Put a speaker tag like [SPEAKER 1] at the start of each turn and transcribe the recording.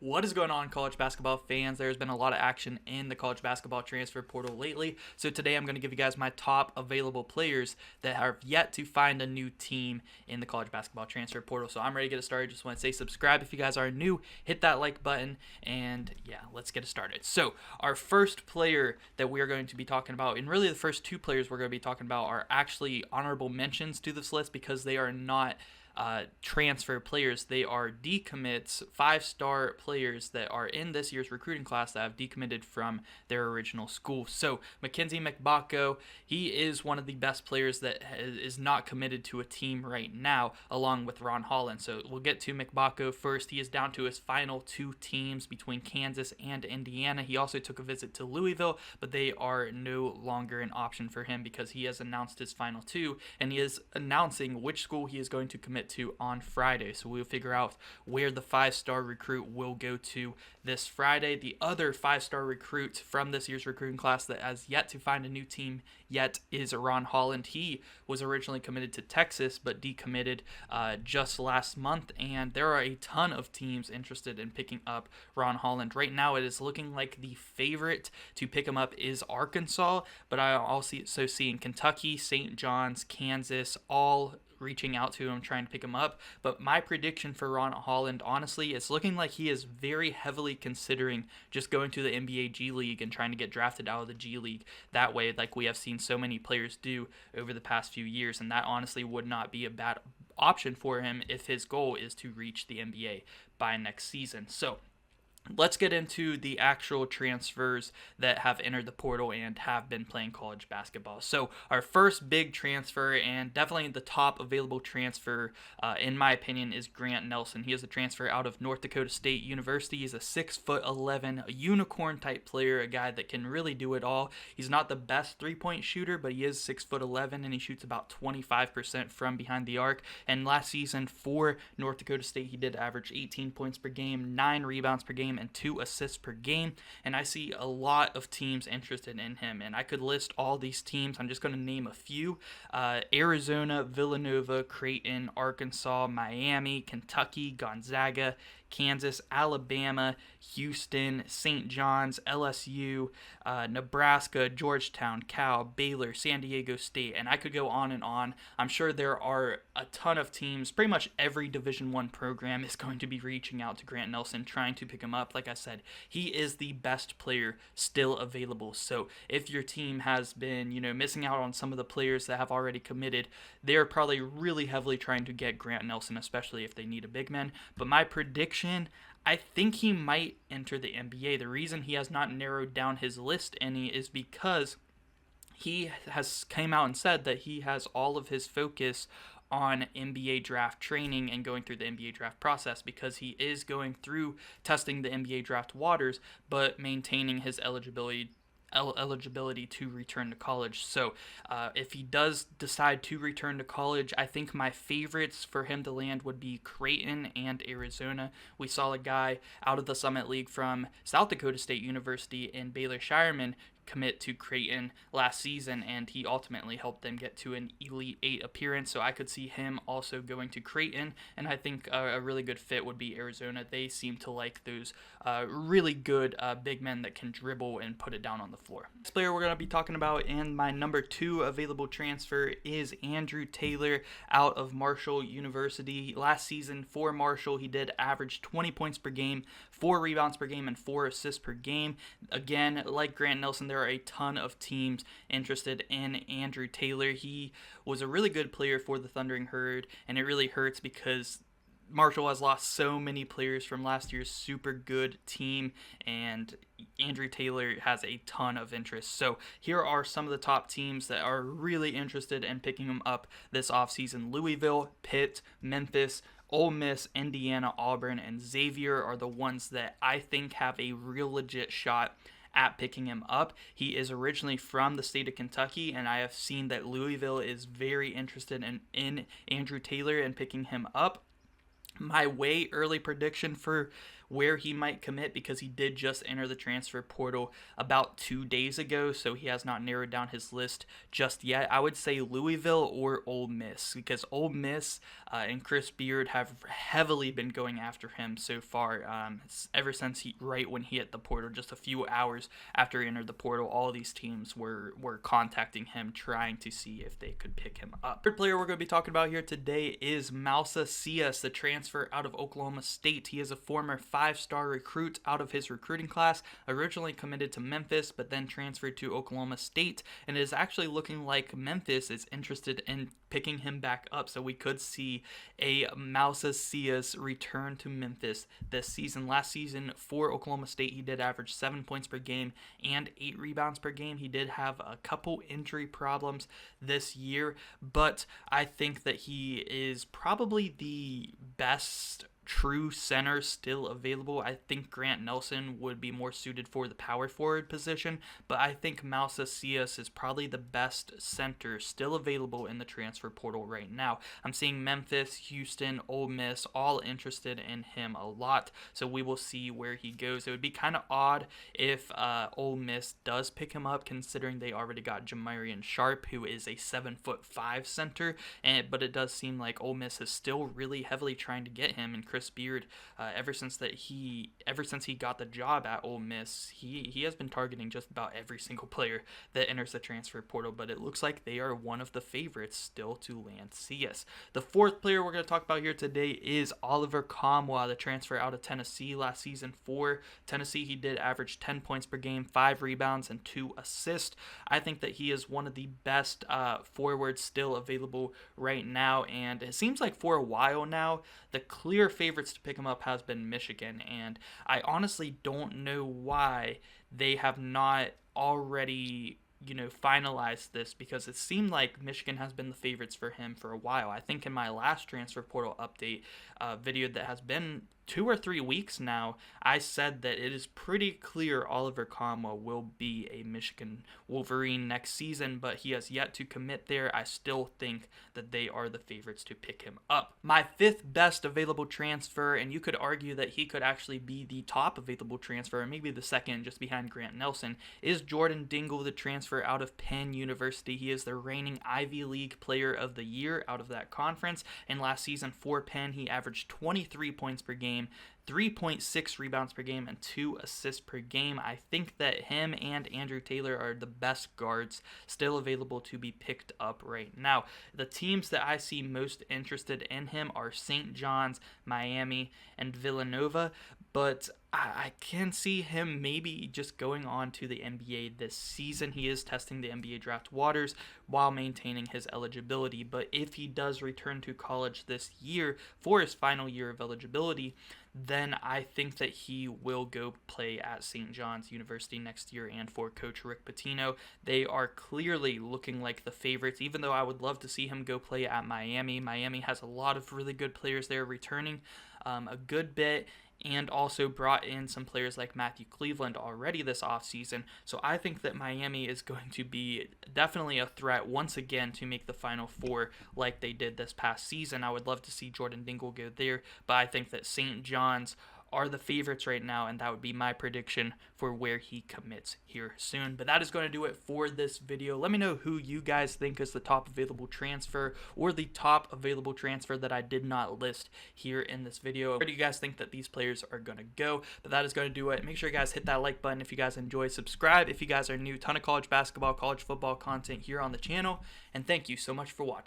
[SPEAKER 1] What is going on, college basketball fans? There's been a lot of action in the college basketball transfer portal lately. So today I'm going to give you guys my top available players that have yet to find a new team in the college basketball transfer portal. So I'm ready to get it started. Just want to say subscribe if you guys are new, hit that like button, and yeah, let's get it started. So our first player that we are going to be talking about, and really the first two players we're going to be talking about, are actually honorable mentions to this list because they are not transfer players. They are decommits, 5-star players that are in this year's recruiting class that have decommitted from their original school. So Mackenzie McBako, he is one of the best players that is not committed to a team right now, along with Ron Holland. So we'll get to McBako first. He is down to his final two teams between Kansas and Indiana. He also took a visit to Louisville, but they are no longer an option for him because he has announced his final two, and he is announcing which school he is going to commit to on Friday. So we'll figure out where the 5-star recruit will go to this Friday. The other 5-star recruit from this year's recruiting class that has yet to find a new team yet is Ron Holland. He was originally committed to Texas but decommitted just last month, and there are a ton of teams interested in picking up Ron Holland. Right now it is looking like the favorite to pick him up is Arkansas, but I also see in Kentucky, St. John's, Kansas, all reaching out to him, trying to pick him up. But my prediction for Ron Holland, honestly, it's looking like he is very heavily considering just going to the NBA G League and trying to get drafted out of the G League that way, like we have seen so many players do over the past few years. And that honestly would not be a bad option for him if his goal is to reach the NBA by next season. So let's get into the actual transfers that have entered the portal and have been playing college basketball. So our first big transfer, and definitely the top available transfer, in my opinion, is Grant Nelson. He is a transfer out of North Dakota State University. He's a 6'11", a unicorn type player, a guy that can really do it all. He's not the best three-point shooter, but he is 6'11", and he shoots about 25% from behind the arc. And last season for North Dakota State, he did average 18 points per game, 9 rebounds per game, and 2 assists per game. And I see a lot of teams interested in him, and I could list all these teams. I'm just going to name a few: Arizona, Villanova, Creighton, Arkansas, Miami, Kentucky, Gonzaga, Kansas, Alabama, Houston, St. John's, LSU, Nebraska, Georgetown, Cal, Baylor, San Diego State, and I could go on and on. I'm sure there are a ton of teams. Pretty much every Division I program is going to be reaching out to Grant Nelson, trying to pick him up. Like I said, he is the best player still available. So if your team has been, missing out on some of the players that have already committed, they're probably really heavily trying to get Grant Nelson, especially if they need a big man. But my prediction, I think he might enter the NBA. The reason he has not narrowed down his list any is because he has came out and said that he has all of his focus on NBA draft training and going through the NBA draft process, because he is going through testing the NBA draft waters but maintaining his eligibility to return to college. So if he does decide to return to college, I think my favorites for him to land would be Creighton and Arizona. We saw a guy out of the Summit League from South Dakota State University in Baylor Shireman commit to Creighton last season, and he ultimately helped them get to an Elite 8 appearance. So I could see him also going to Creighton, and I think a really good fit would be Arizona. They seem to like those really good big men that can dribble and put it down on the floor. Next player we're going to be talking about, and my number 2 available transfer, is Andrew Taylor out of Marshall University. Last season for Marshall, he did average 20 points per game, 4 rebounds per game, and 4 assists per game. Again, like Grant Nelson, there are a ton of teams interested in Andrew Taylor. He was a really good player for the Thundering Herd, and it really hurts because Marshall has lost so many players from last year's super good team, and Andrew Taylor has a ton of interest. So here are some of the top teams that are really interested in picking him up this offseason. Louisville, Pitt, Memphis, Ole Miss, Indiana, Auburn, and Xavier are the ones that I think have a real legit shot at picking him up. He is originally from the state of Kentucky, and I have seen that Louisville is very interested in Andrew Taylor and picking him up. My way early prediction for where he might commit because he did just enter the transfer portal about 2 days ago, so he has not narrowed down his list just yet. I would say Louisville or Ole Miss, because Ole Miss and Chris Beard have heavily been going after him so far. Ever since right when he hit the portal, just a few hours after he entered the portal, all these teams were contacting him, trying to see if they could pick him up. Third player we're going to be talking about here today is Moussa Cias, the transfer out of Oklahoma State. He is a former 5-star recruit out of his recruiting class, originally committed to Memphis, but then transferred to Oklahoma State, and it is actually looking like Memphis is interested in picking him back up, so we could see a Moussa Cias return to Memphis this season. Last season for Oklahoma State, he did average 7 points per game and 8 rebounds per game. He did have a couple injury problems this year, but I think that he is probably the best true center still available. I think Grant Nelson would be more suited for the power forward position, but I think Moussa Cias is probably the best center still available in the transfer portal right now. I'm seeing Memphis, Houston, Ole Miss all interested in him a lot, so we will see where he goes. It would be kind of odd if Ole Miss does pick him up, considering they already got Jamarian Sharp, who is a 7'5" center, but it does seem like Ole Miss is still really heavily trying to get him, and Chris Beard, ever since he got the job at Ole Miss, he has been targeting just about every single player that enters the transfer portal, but it looks like they are one of the favorites still to land Cias. The fourth player we're going to talk about here today is Oliver Kamwa, the transfer out of Tennessee. Last season for Tennessee, he did average 10 points per game, 5 rebounds, and 2 assists. I think that he is one of the best forwards still available right now, and it seems like for a while now, the clear favorites to pick him up has been Michigan, and I honestly don't know why they have not already finalized this, because it seemed like Michigan has been the favorites for him for a while. I think in my last transfer portal update video that has been 2 or 3 weeks now, I said that it is pretty clear Oliver Kamwa will be a Michigan Wolverine next season, but he has yet to commit there. I still think that they are the favorites to pick him up. My 5th best available transfer, and you could argue that he could actually be the top available transfer, or maybe the second just behind Grant Nelson, is Jordan Dingle, the transfer out of Penn University. He is the reigning Ivy League Player of the Year out of that conference, and last season for Penn, he averaged 23 points per game, 3.6 rebounds per game, and 2 assists per game. I think that him and Andrew Taylor are the best guards still available to be picked up right now. The teams that I see most interested in him are St. John's, Miami, and Villanova, but I can see him maybe just going on to the NBA this season. He is testing the NBA draft waters while maintaining his eligibility, but if he does return to college this year for his final year of eligibility, then I think that he will go play at St. John's University next year. And for Coach Rick Pitino, they are clearly looking like the favorites, even though I would love to see him go play at Miami. Miami has a lot of really good players there returning a good bit, and also brought in some players like Matthew Cleveland already this offseason. So I think that Miami is going to be definitely a threat once again to make the Final Four like they did this past season. I would love to see Jordan Dingle go there, but I think that St. John's are the favorites right now, and that would be my prediction for where he commits here soon. But that is going to do it for this video. Let me know who you guys think is the top available transfer, or the top available transfer that I did not list here in this video. Where do you guys think that these players are going to go? But that is going to do it. Make sure you guys hit that like button if you guys enjoy. Subscribe if you guys are new. Ton of college basketball, college football content here on the channel, and thank you so much for watching.